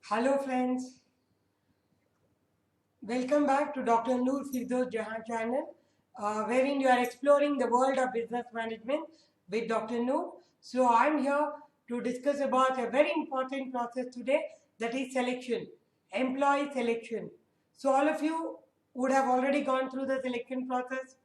Hello friends, welcome back to Dr. Noor Firdaus Jahan channel, wherein you are exploring the world of business management with Dr. Noor. So I'm here to discuss about a very important process today, that is selection, employee selection. So all of you would have already gone through the selection process,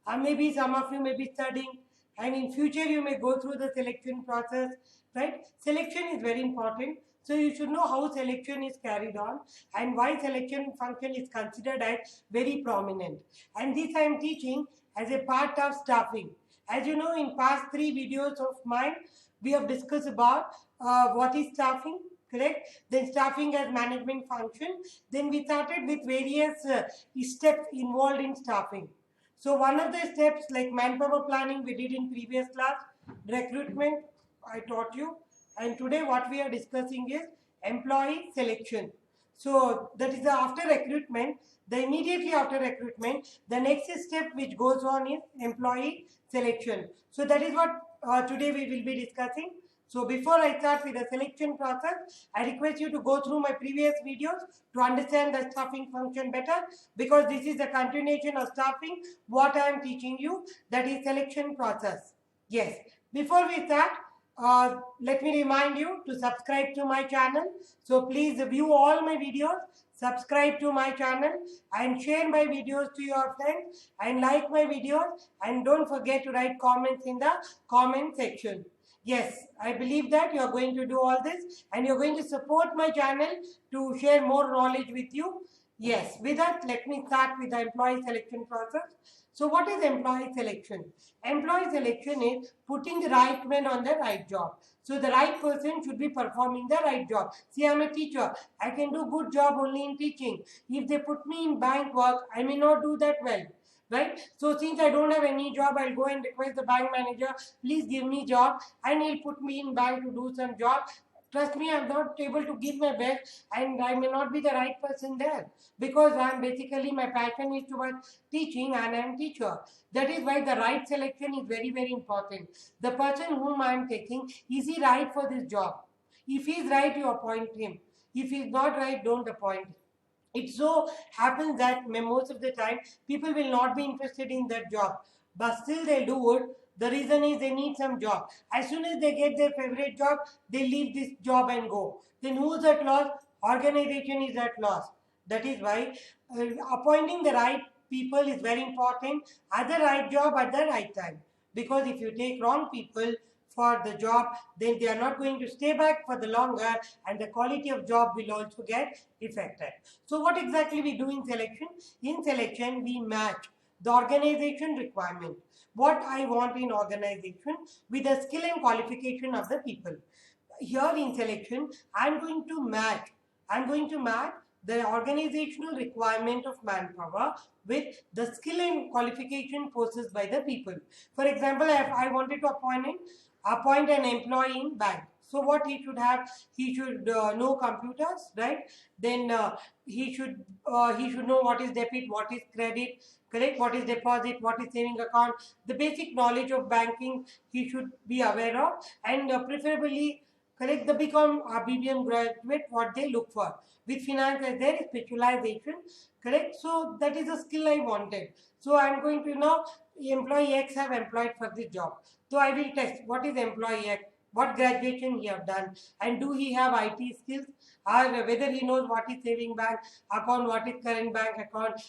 and maybe some of you may be studying, and in future you may go through the selection process, right? Selection is very important, so you should know how selection is carried on and why selection function is considered as very prominent. And this I am teaching as a part of staffing. As you know, in past 3 videos of mine, we have discussed about what is staffing, correct? Then staffing as management function. Then we started with various steps involved in staffing. So one of the steps, like manpower planning, we did in previous class. Recruitment, I taught you. And today what we are discussing is employee selection. So that is after recruitment. The immediately after recruitment, the next step which goes on is employee selection. So that is what today we will be discussing. So before I start with the selection process, I request you to go through my previous videos to understand the staffing function better, because this is the continuation of staffing, what I am teaching you, that is selection process. Yes. Before we start, let me remind you to subscribe to my channel. So please view all my videos, subscribe to my channel and share my videos to your friends and like my videos, and don't forget to write comments in the comment section. Yes, I believe that you are going to do all this and you are going to support my channel to share more knowledge with you. Yes, with that, let me start with the employee selection process. So what is employee selection? Employee selection is putting the right man on the right job. So the right person should be performing the right job. See, I'm a teacher. I can do good job only in teaching. If they put me in bank work, I may not do that well. Right? So since I don't have any job, I'll go and request the bank manager, please give me job, and he'll put me in bank to do some job. Trust me, I'm not able to give my best and I may not be the right person there, because I'm basically, my passion is towards teaching and I'm teacher. That is why the right selection is very, very important. The person whom I'm taking, is he right for this job? If he is right, you appoint him. If he is not right, don't appoint him. It so happens that most of the time people will not be interested in that job, but still they'll do it. The reason is they need some job. As soon as they get their favorite job, they leave this job and go. Then who's at loss? Organization is at loss. That is why appointing the right people is very important at the right job at the right time. Because if you take wrong people for the job, then they are not going to stay back for the longer, and the quality of job will also get affected. So what exactly we do in selection? In selection, we match the organization requirement, what I want in organization, with the skill and qualification of the people. Here in selection, I'm going to match the organizational requirement of manpower with the skill and qualification possessed by the people. For example, if I wanted to appoint an employee in bank, so what he should have? He should know computers, right? Then he should know what is debit, what is credit, correct? What is deposit, what is saving account? The basic knowledge of banking he should be aware of, and preferably, correct, the become a BBM graduate, what they look for. With finance as there is specialization, correct? So that is the skill I wanted. So I am going to now, employee X have employed for this job. So I will test what is employee X, what graduation he have done, and do he have IT skills, or whether he knows what is saving bank account, what is current bank account,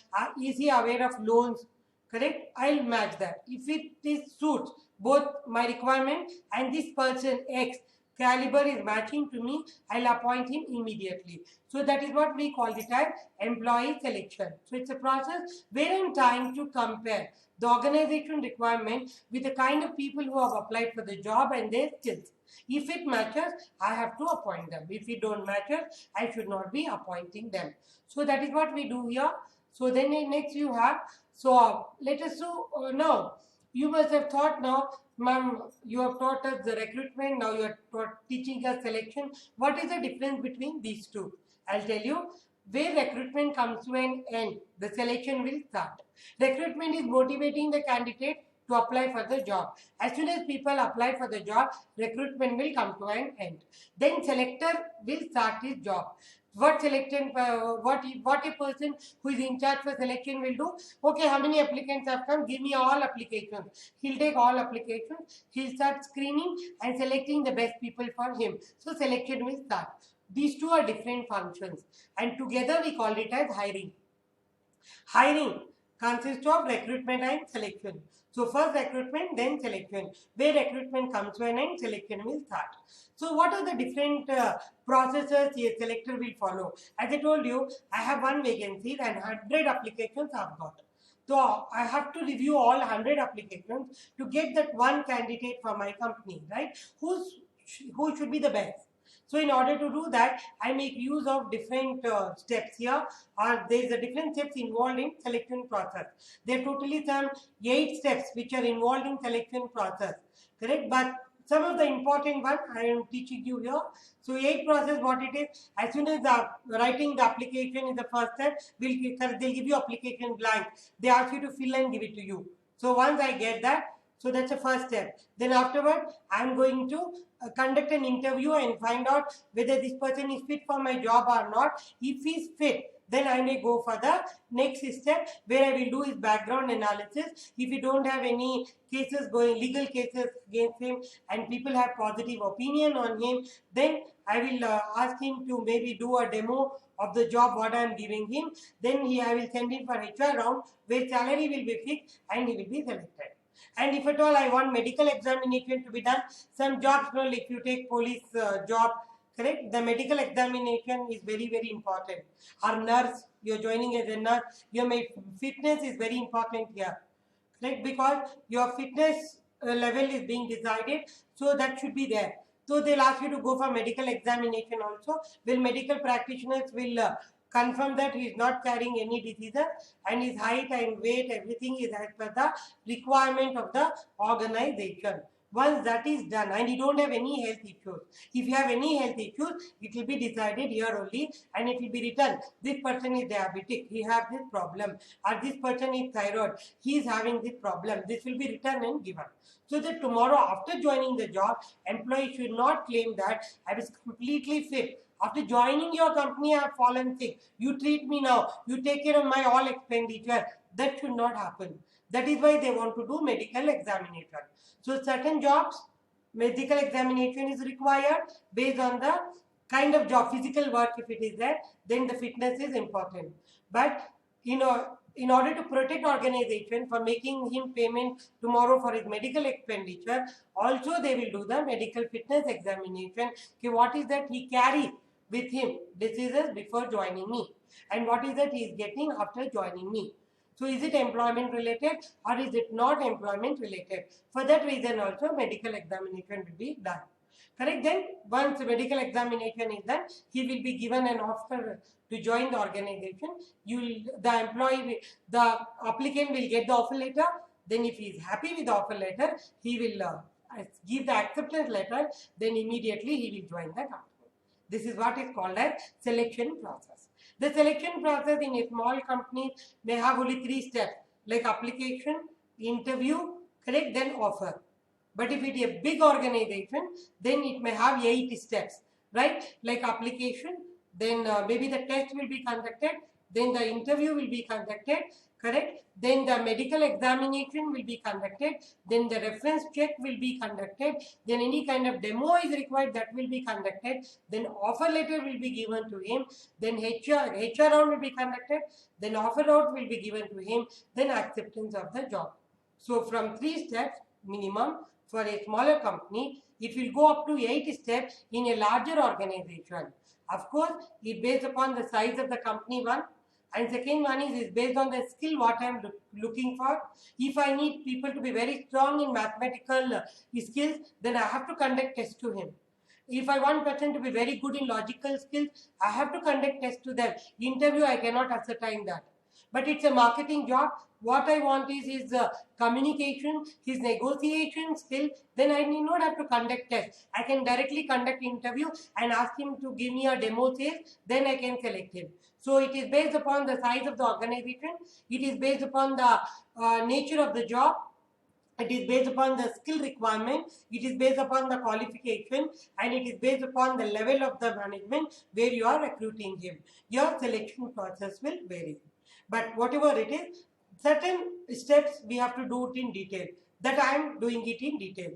is he aware of loans, correct? I'll match that. If it is suits both my requirement and this person X caliber is matching to me, I'll appoint him immediately. So that is what we call it as employee selection. So it's a process where I'm trying to compare the organization requirement with the kind of people who have applied for the job and their skills. If it matches, I have to appoint them. If it don't match, I should not be appointing them. So that is what we do here. So then next you have, so let us do now. You must have thought now, ma'am, you have taught us the recruitment, now you are teaching us selection. What is the difference between these two? I'll tell you. Where recruitment comes to an end, the selection will start. Recruitment is motivating the candidate to apply for the job. As soon as people apply for the job, recruitment will come to an end. Then selector will start his job. What a person who is in charge for selection will do? Okay, how many applicants have come? Give me all applications. He'll take all applications. He'll start screening and selecting the best people for him. So selection will start. These two are different functions, and together we call it as hiring. Hiring consists of recruitment and selection. So first recruitment, then selection. Where recruitment comes to an end, selection will start. So what are the different processes a selector will follow? As I told you, I have one vacancy and 100 applications I've got. So I have to review all 100 applications to get that one candidate for my company, right? Who should be the best? So in order to do that, I make use of different steps here. There is a different steps involved in selection process. There are totally some 8 steps which are involved in selection process, correct? But some of the important ones I am teaching you here. So 8 process, what it is, as soon as writing the application is the first step, they'll give you application blank. They ask you to fill and give it to you. So once I get that, so that's the first step. Then afterward, I am going to conduct an interview and find out whether this person is fit for my job or not. If he is fit, then I may go for the next step where I will do his background analysis. If we don't have any cases going, legal cases against him, and people have positive opinion on him, then I will ask him to maybe do a demo of the job what I am giving him. Then I will send him for HR round where salary will be fixed and he will be selected. And if at all I want medical examination to be done, some jobs, if you take police job, correct, the medical examination is very, very important. Or nurse, you are joining as a nurse, your fitness is very important here, correct, because your fitness level is being decided, so that should be there. So they'll ask you to go for medical examination also. Medical practitioners will confirm that he is not carrying any diseases and his height and weight, everything is as per the requirement of the organization. Once that is done and you don't have any health issues, if you have any health issues, it will be decided here only and it will be written, this person is diabetic, he has this problem, or this person is thyroid, he is having this problem. This will be written and given. So that tomorrow after joining the job, employee should not claim that I was completely fit. After joining your company, I have fallen sick. You treat me now. You take care of my all expenditure. That should not happen. That is why they want to do medical examination. So certain jobs, medical examination is required based on the kind of job, physical work if it is there, then the fitness is important. But in order to protect organization for making him payment tomorrow for his medical expenditure, also they will do the medical fitness examination. Okay, what is that he carries with him diseases before joining me, and what is that he is getting after joining me. So is it employment related or is it not employment related? For that reason also medical examination will be done. Correct? Then once the medical examination is done, he will be given an offer to join the organization. The applicant will get the offer letter. Then if he is happy with the offer letter, he will give the acceptance letter. Then immediately he will join the company. This is what is called as selection process. The selection process in a small company may have only 3 steps, like application, interview, correct, then offer. But if it is a big organization, then it may have 8 steps, right? Like application, then maybe the test will be conducted, then the interview will be conducted, correct? Then the medical examination will be conducted, then the reference check will be conducted, then any kind of demo is required, that will be conducted, then offer letter will be given to him, then HR round will be conducted, then offer out will be given to him, then acceptance of the job. So from 3 steps minimum for a smaller company, it will go up to 8 steps in a larger organization. Of course, it based upon the size of the company one. And second one is based on the skill what I am looking for. If I need people to be very strong in mathematical skills, then I have to conduct tests to him. If I want person to be very good in logical skills, I have to conduct tests to them. Interview, I cannot ascertain that. But it's a marketing job. What I want is his communication, his negotiation skill. Then I need not have to conduct tests. I can directly conduct interview and ask him to give me a demo sales. Then I can select him. So it is based upon the size of the organization. It is based upon the nature of the job. It is based upon the skill requirement, it is based upon the qualification, and it is based upon the level of the management where you are recruiting him. Your selection process will vary. But whatever it is, certain steps we have to do it in detail. That I am doing it in detail.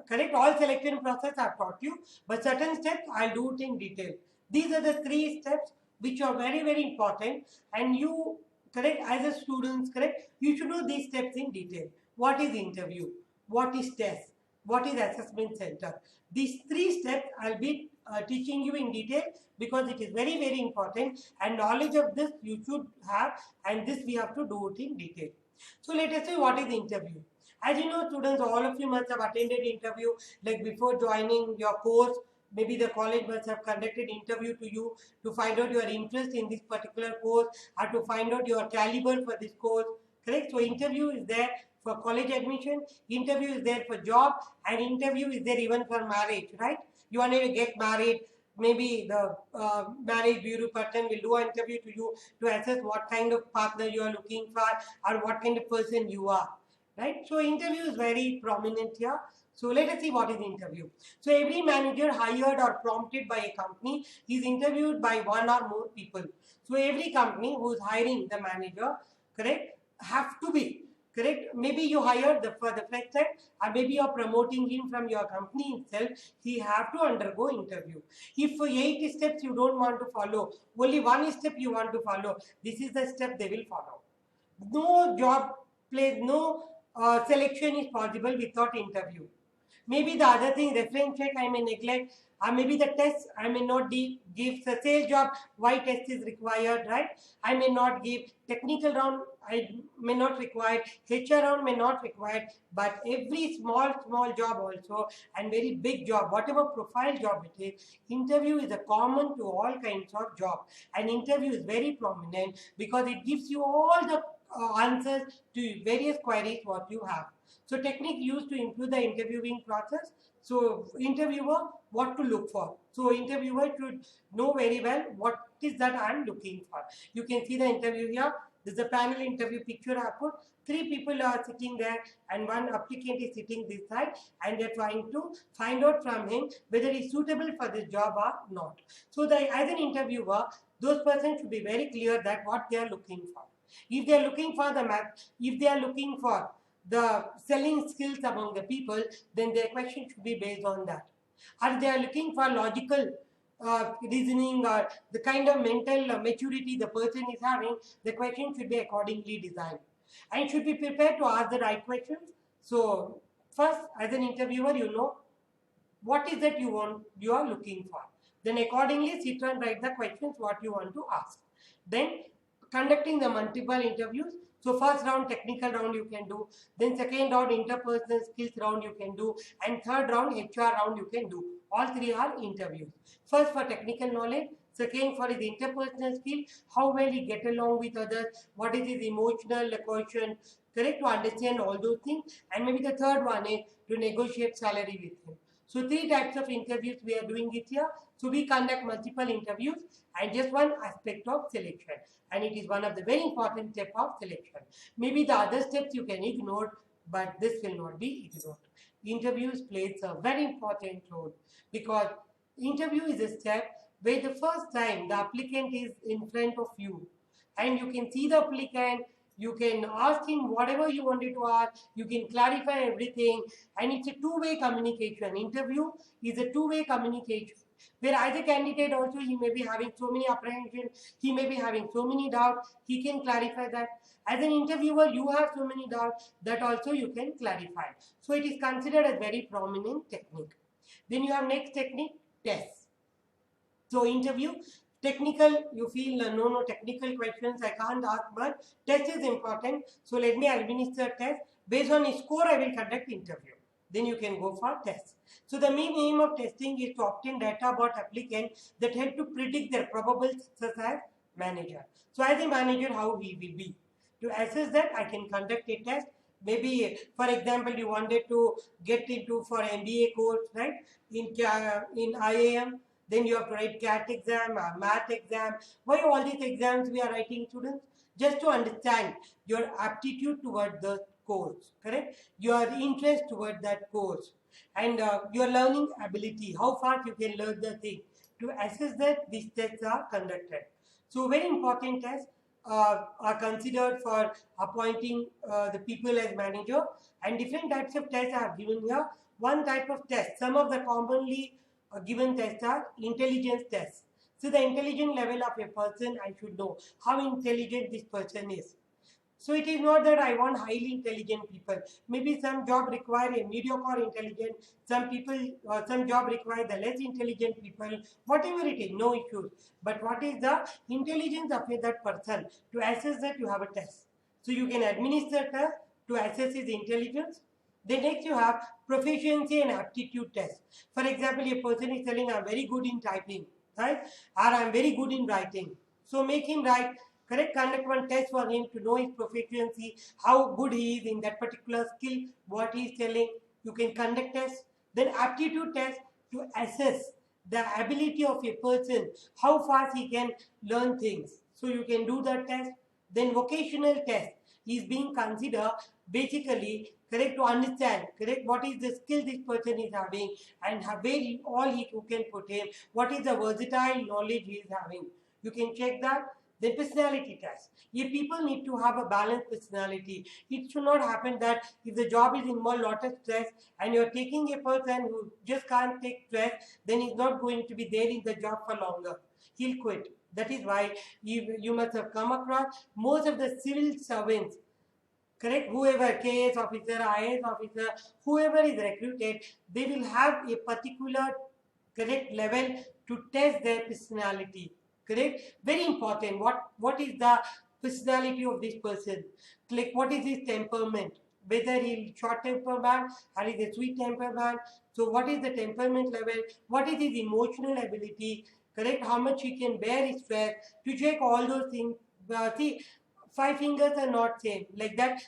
Correct? All selection process I have taught you, but certain steps I'll do it in detail. These are the 3 steps which are very, very important, and you, correct, as a student, correct, you should know these steps in detail. What is interview? What is test? What is assessment center? These 3 steps I'll be teaching you in detail, because it is very, very important, and knowledge of this you should have, and this we have to do it in detail. So let us say what is interview. As you know, students, all of you must have attended interview, like before joining your course. Maybe the college must have conducted interview to you to find out your interest in this particular course, or to find out your caliber for this course. Correct? So interview is there for college admission, interview is there for job, and interview is there even for marriage, right? You want to get married, maybe the marriage bureau person will do an interview to you to assess what kind of partner you are looking for, or what kind of person you are. Right? So interview is very prominent here. So let us see what is interview. So every manager hired or prompted by a company is interviewed by 1 or more people. So every company who is hiring the manager, correct, have to be, correct. Maybe you hired for the first time, or maybe you are promoting him from your company itself. He have to undergo interview. If for 8 steps you don't want to follow, only 1 step you want to follow, this is the step they will follow. No job place, no selection is possible without interview. Maybe the other thing, reference check I may neglect, or maybe the test I may not give. The sales job, why test is required, right? I may not give. Technical round I may not require, HR round may not required, but every small job also, and very big job, whatever profile job it is, interview is a common to all kinds of job, and interview is very prominent because it gives you all the answers to various queries what you have. So technique used to improve the interviewing process. So interviewer, what to look for. So interviewer should know very well what is that I am looking for. You can see the interview here. This is a panel interview picture I put. 3 people are sitting there, and 1 applicant is sitting this side, and they're trying to find out from him whether he's suitable for this job or not. So as an interviewer, those persons should be very clear that what they are looking for. If they are looking for the if they are looking for the selling skills among the people, then their question should be based on that. Or they are looking for logical reasoning, or the kind of mental maturity the person is having, the question should be accordingly designed, and should be prepared to ask the right questions. So first, as an interviewer, you know what is that you are looking for. Then accordingly sit and write the questions what you want to ask. Then conducting the multiple interviews. So first round, technical round you can do, then second round, interpersonal skills round you can do, and third round, HR round you can do. All 3 are interviews. First for technical knowledge, second for his interpersonal skill, how well he get along with others, what is his emotional quotient, correct, to understand all those things, and maybe the third one is to negotiate salary with him. So 3 types of interviews we are doing it here. So we conduct multiple interviews and just one aspect of selection, and it is one of the very important step of selection. Maybe the other steps you can ignore, but this will not be ignored. Interviews plays a very important role, because interview is a step where the first time the applicant is in front of you, and you can see the applicant, you can ask him whatever you wanted to ask, you can clarify everything, and it's a two-way communication. Interview is a two-way communication, where as a candidate also he may be having so many apprehensions, he may be having so many doubts, he can clarify that. As an interviewer, you have so many doubts, that also you can clarify. So it is considered a very prominent technique. Then you have next technique, test. So interview, technical, you feel no technical questions I can't ask, but test is important. So let me administer test. Based on his score, I will conduct interview. Then you can go for test. So the main aim of testing is to obtain data about applicants that help to predict their probable success as manager. So as a manager, how he will be. To assess that, I can conduct a test. Maybe, for example, you wanted to get into for MBA course, right? In IAM, then you have to write CAT exam, math exam. Why all these exams we are writing, students? Just to understand your aptitude towards the course, correct? Your interest toward that course, and your learning ability, how fast you can learn the thing. To assess that, these tests are conducted. So very important tests are considered for appointing the people as manager, and different types of tests I have given here. One type of test, some of the commonly given tests are intelligence tests. So the intelligence level of a person, I should know how intelligent this person is. So it is not that I want highly intelligent people. Maybe some job require a mediocre intelligent, some people, some job require the less intelligent people, whatever it is, no issues. But what is the intelligence of that person? To assess that, you have a test. So you can administer test to assess his intelligence. Then next you have proficiency and aptitude test. For example, a person is telling I'm very good in typing, right? Or I'm very good in writing. So make him write, correct? Conduct one test for him to know his proficiency, how good he is in that particular skill, what he is telling. You can conduct test. Then aptitude test to assess the ability of a person, how fast he can learn things. So you can do that test. Then vocational test is being considered basically, correct, to understand, correct, what is the skill this person is having, and where all he can put in, what is the versatile knowledge he is having. You can check that. The personality test. If people need to have a balanced personality, it should not happen that if the job is involved lot of stress and you're taking a person who just can't take stress, then he's not going to be there in the job for longer. He'll quit. That is why you must have come across most of the civil servants, correct, whoever KS officer, IAS officer, whoever is recruited, they will have a particular correct level to test their personality, correct. Very important, what is the personality of this person, like what is his temperament, whether he's short temper man or is a sweet temper man. So what is the temperament level, what is his emotional ability, correct, how much he can bear his stress. To check all those things, see, five fingers are not same, like that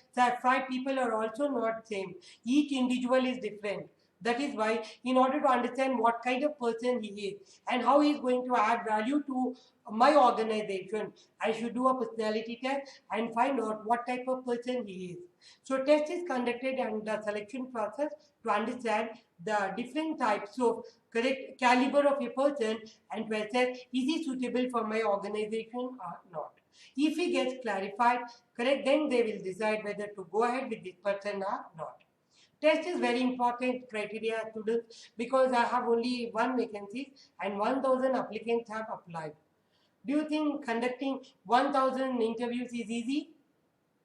five people are also not same, each individual is different. That is why, in order to understand what kind of person he is and how he is going to add value to my organization, I should do a personality test and find out what type of person he is. So test is conducted and the selection process to understand the different types of correct caliber of a person and to assess is he suitable for my organization or not. If he gets clarified, correct, then they will decide whether to go ahead with this person or not. Test is very important criteria, students, because I have only one vacancy and 1000 applicants have applied. Do you think conducting 1000 interviews is easy?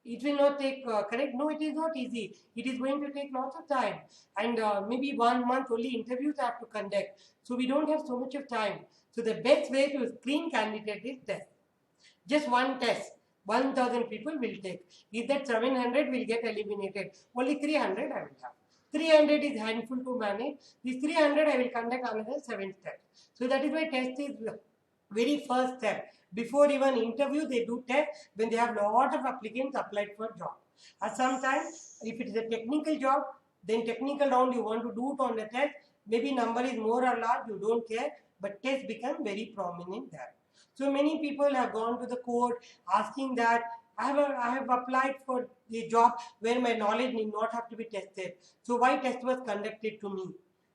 It will not take, correct? No, it is not easy. It is going to take lots of time. And maybe 1 month only interviews have to conduct. So we don't have so much of time. So the best way to screen candidate is test. Just one test. 1000 people will take. If that 700 will get eliminated, only 300 I will have. 300 is handful to manage. This 300 I will conduct another 7 steps. So that is why test is very first step. Before even interview, they do test when they have lot of applicants applied for job. Sometimes, if it is a technical job, then technical round you want to do it on the test. Maybe number is more or large, you don't care, but test become very prominent there. So many people have gone to the court asking that I have applied for the job where my knowledge need not have to be tested. So why test was conducted to me?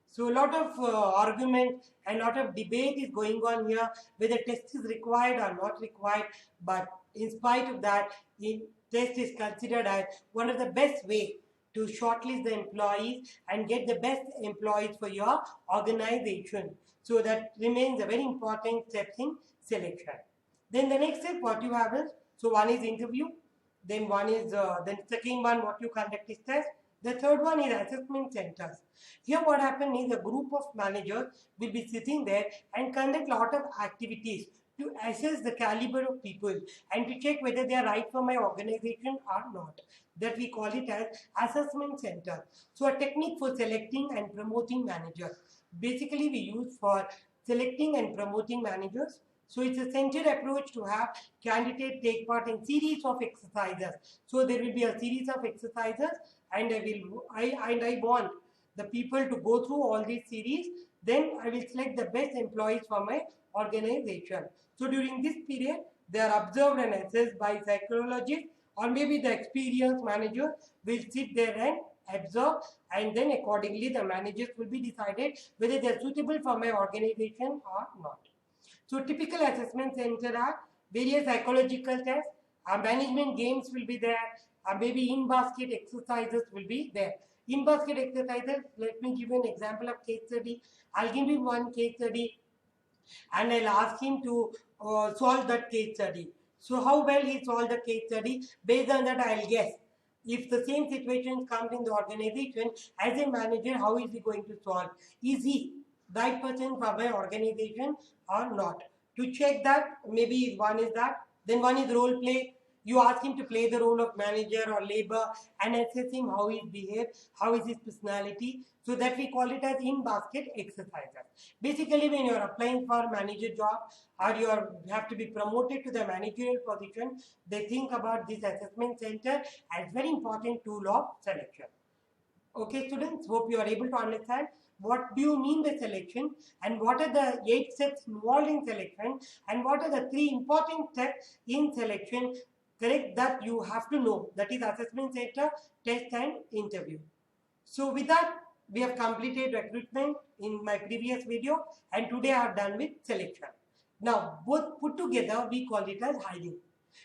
So a lot of argument and lot of debate is going on here whether test is required or not required. But in spite of that, test is considered as one of the best way to shortlist the employees and get the best employees for your organization. So that remains a very important step in selection. Then the next step what you have is, so one is interview, then one is then second one what you conduct is test. The third one is assessment centers. Here what happens is a group of managers will be sitting there and conduct lot of activities to assess the caliber of people and to check whether they are right for my organization or not. That we call it as assessment center. So a technique for selecting and promoting managers. Basically we use for selecting and promoting managers. So it's a centered approach to have candidates take part in series of exercises. So there will be a series of exercises and I want the people to go through all these series. Then I will select the best employees for my organization. So during this period, they are observed and assessed by psychologists or maybe the experienced manager will sit there and observe, and then accordingly the managers will be decided whether they are suitable for my organization or not. So typical assessment center are various psychological tests, management games will be there, maybe in-basket exercises will be there. In-basket exercises, let me give you an example of case study. I'll give you one case study and I'll ask him to solve that case study. So how well he solved the case study, based on that I'll guess if the same situation comes in the organization, as a manager, how is he going to solve? Is he right person for my organization or not? To check that, maybe one is that, then one is role play. You ask him to play the role of manager or labor and assess him how he behaves, how is his personality. So that we call it as in-basket exercises. Basically, when you are applying for a manager job or you have to be promoted to the managerial position, they think about this assessment center as very important tool of selection. Okay, students, hope you are able to understand what do you mean by selection and what are the 8 steps involved in selection and what are the 3 important steps in selection, correct, that you have to know, that is assessment center, test and interview. So with that, we have completed recruitment in my previous video and today I have done with selection. Now both put together we call it as hiring.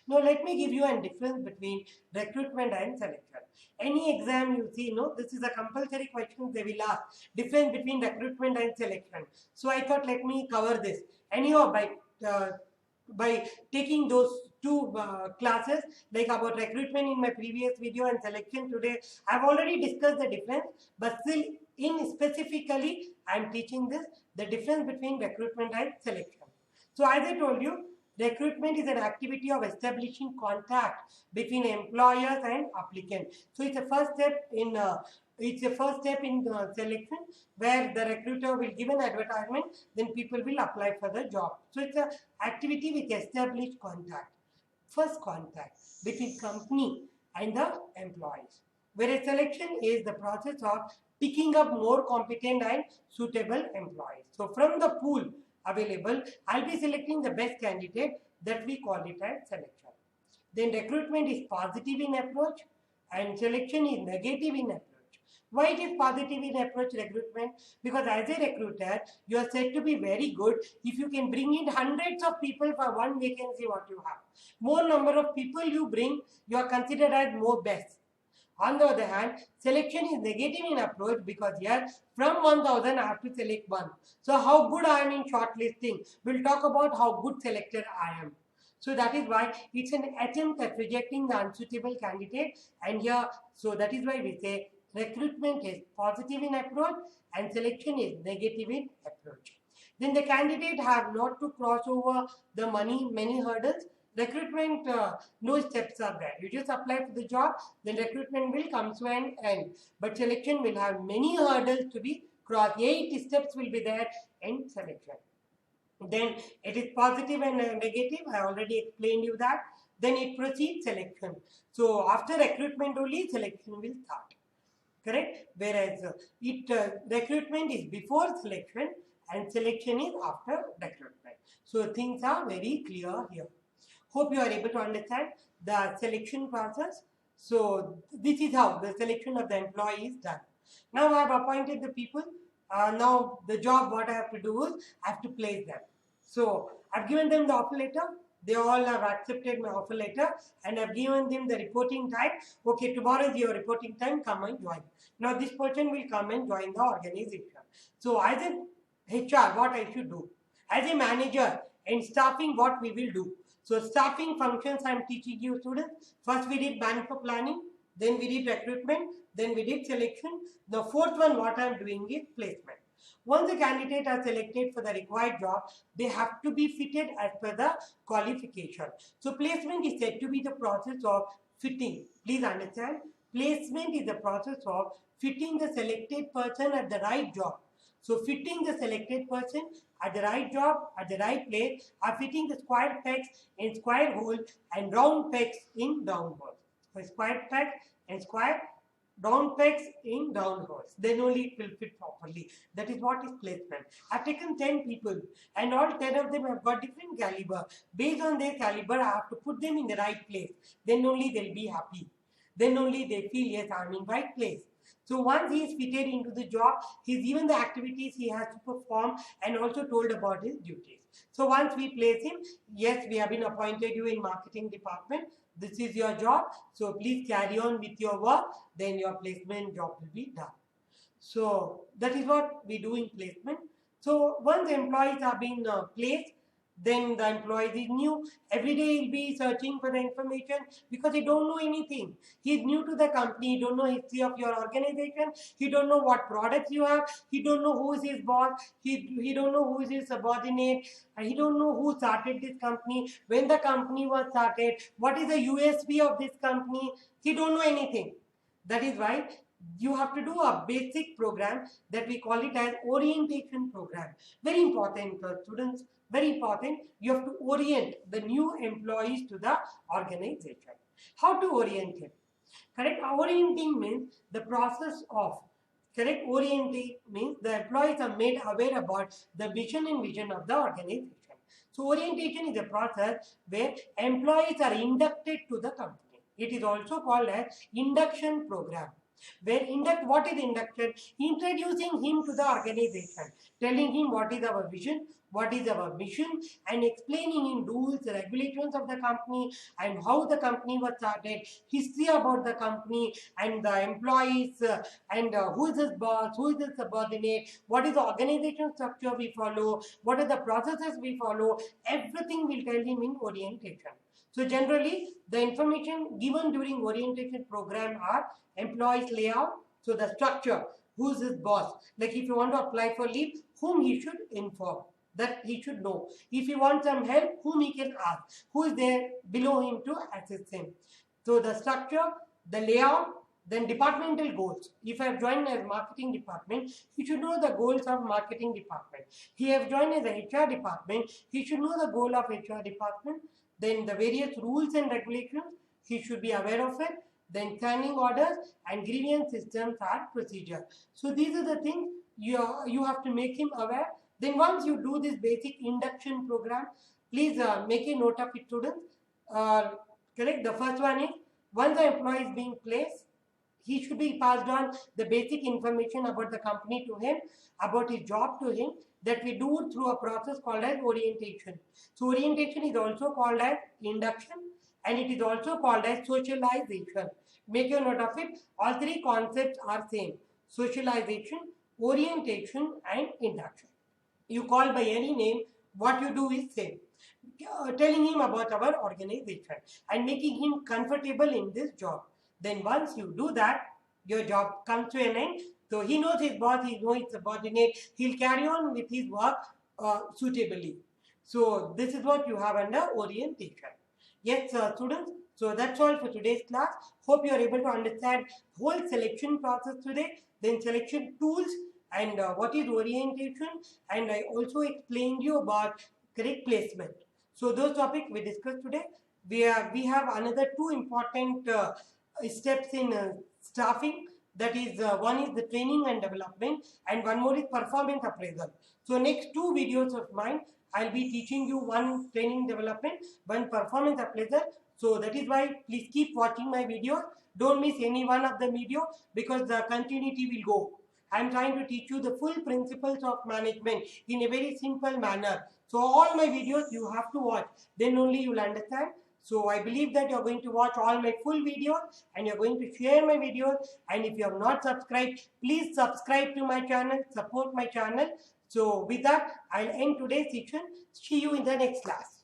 Now let me give you a difference between recruitment and selection. Any exam you see, this is a compulsory question they will ask. Difference between recruitment and selection. So I thought let me cover this. Anyhow, by taking those 2 classes, like about recruitment in my previous video and selection today, I have already discussed the difference, but still specifically I am teaching this, the difference between recruitment and selection. So as I told you, recruitment is an activity of establishing contact between employers and applicants. So it's a first step in selection, where the recruiter will give an advertisement, then people will apply for the job. So it's an activity which establishes contact, first contact between company and the employees. Whereas selection is the process of picking up more competent and suitable employees. So from the pool available, I'll be selecting the best candidate, that we call it as selection. Then recruitment is positive in approach and selection is negative in approach. Why it is positive in approach recruitment? Because as a recruiter, you are said to be very good if you can bring in hundreds of people for one vacancy what you have. More number of people you bring, you are considered as more best. On the other hand, selection is negative in approach because here from 1000 I have to select 1. So how good I am in shortlisting, we'll talk about how good selector I am. So that is why it's an attempt at rejecting the unsuitable candidate, and here, so that is why we say recruitment is positive in approach and selection is negative in approach. Then the candidate have not to cross over the many hurdles. Recruitment, no steps are there. You just apply for the job, then recruitment will come to an end. But selection will have many hurdles to be crossed. 8 steps will be there in selection. Then it is positive and negative. I already explained you that. Then it proceeds selection. So after recruitment only selection will start. Correct? Whereas recruitment is before selection and selection is after recruitment. So things are very clear here. Hope you are able to understand the selection process. So this is how the selection of the employee is done. Now I have appointed the people. Now the job what I have to do is I have to place them. So I have given them the offer letter. They all have accepted my offer letter and I have given them the reporting time. Okay, tomorrow is your reporting time, come and join. Now this person will come and join the organization. So as an HR, what I should do? As a manager and staffing, what we will do? So staffing functions I am teaching you students. First we did manpower planning, then we did recruitment, then we did selection. The 4th one what I am doing is placement. Once the candidate are selected for the required job, they have to be fitted as per the qualification. So placement is said to be the process of fitting. Please understand, placement is the process of fitting the selected person at the right job. So fitting the selected person at the right job, at the right place, are fitting the square pegs in square hole and round pegs in round hole. So square peg and square round pegs in round holes. Then only it will fit properly. That is what is placement. I've taken 10 people and all 10 of them have got different caliber. Based on their caliber, I have to put them in the right place. Then only they'll be happy. Then only they feel, yes, I'm in right place. So once he is fitted into the job, he's given the activities he has to perform and also told about his duties. So once we place him, yes, we have been appointed you in marketing department. This is your job. So please carry on with your work. Then your placement job will be done. So that is what we do in placement. So once employees are being placed, then the employees is new. Every day he'll be searching for the information because he don't know anything. He's new to the company. He don't know history of your organization. He don't know what products you have. He don't know who is his boss. He don't know who is his subordinate. He don't know who started this company, when the company was started, what is the USP of this company. He don't know anything. That is why you have to do a basic program that we call it as orientation program. Very important, students. Very important. You have to orient the new employees to the organization. How to orient him? Correct. Orienting means the process of. Correct. Orienting means the employees are made aware about the mission and vision of the organization. So orientation is a process where employees are inducted to the company. It is also called as induction program. Where what is induction? Introducing him to the organization, telling him what is our vision, what is our mission, and explaining in rules, regulations of the company, and how the company was started, history about the company, and the employees, and who is his boss, who is his subordinate, what is the organization structure we follow, what are the processes we follow. Everything will tell him in orientation. So generally, the information given during orientation program are employees layout, so the structure, who is his boss, like if you want to apply for leave, whom he should inform, that he should know. If he wants some help, whom he can ask, who is there below him to assist him. So the structure, the layout, then departmental goals. If I have joined as marketing department, he should know the goals of marketing department. He have joined as a HR department, he should know the goal of HR department. Then the various rules and regulations, he should be aware of it. Then standing orders and grievance systems are procedure. So these are the things you have to make him aware. Then once you do this basic induction program, please make a note of it, students. Correct. The first one is, once the employee is being placed, he should be passed on the basic information about the company to him, about his job to him, that we do through a process called as orientation. So orientation is also called as induction, and it is also called as socialization. Make a note of it. All three concepts are same: socialization, orientation, and induction. You call by any name, what you do is same. Telling him about our organization and making him comfortable in this job. Then once you do that, your job comes to an end. So he knows his boss, he knows his subordinate, he'll carry on with his work suitably. So this is what you have under orientation. Yes, students. So that's all for today's class. Hope you are able to understand whole selection process today, then selection tools, and what is orientation, and I also explained you about correct placement. So those topics we discussed today. We have another two important steps in staffing. That is, one is the training and development, and one more is performance appraisal. So next two videos of mine, I'll be teaching you one training development, one performance appraisal. So that is why please keep watching my videos. Don't miss any one of the video, because the continuity will go. I'm trying to teach you the full principles of management in a very simple manner. So all my videos you have to watch, then only you will understand. So I believe that you're going to watch all my full videos and you're going to share my videos. And if you have not subscribed, please subscribe to my channel, support my channel. So with that, I'll end today's session. See you in the next class.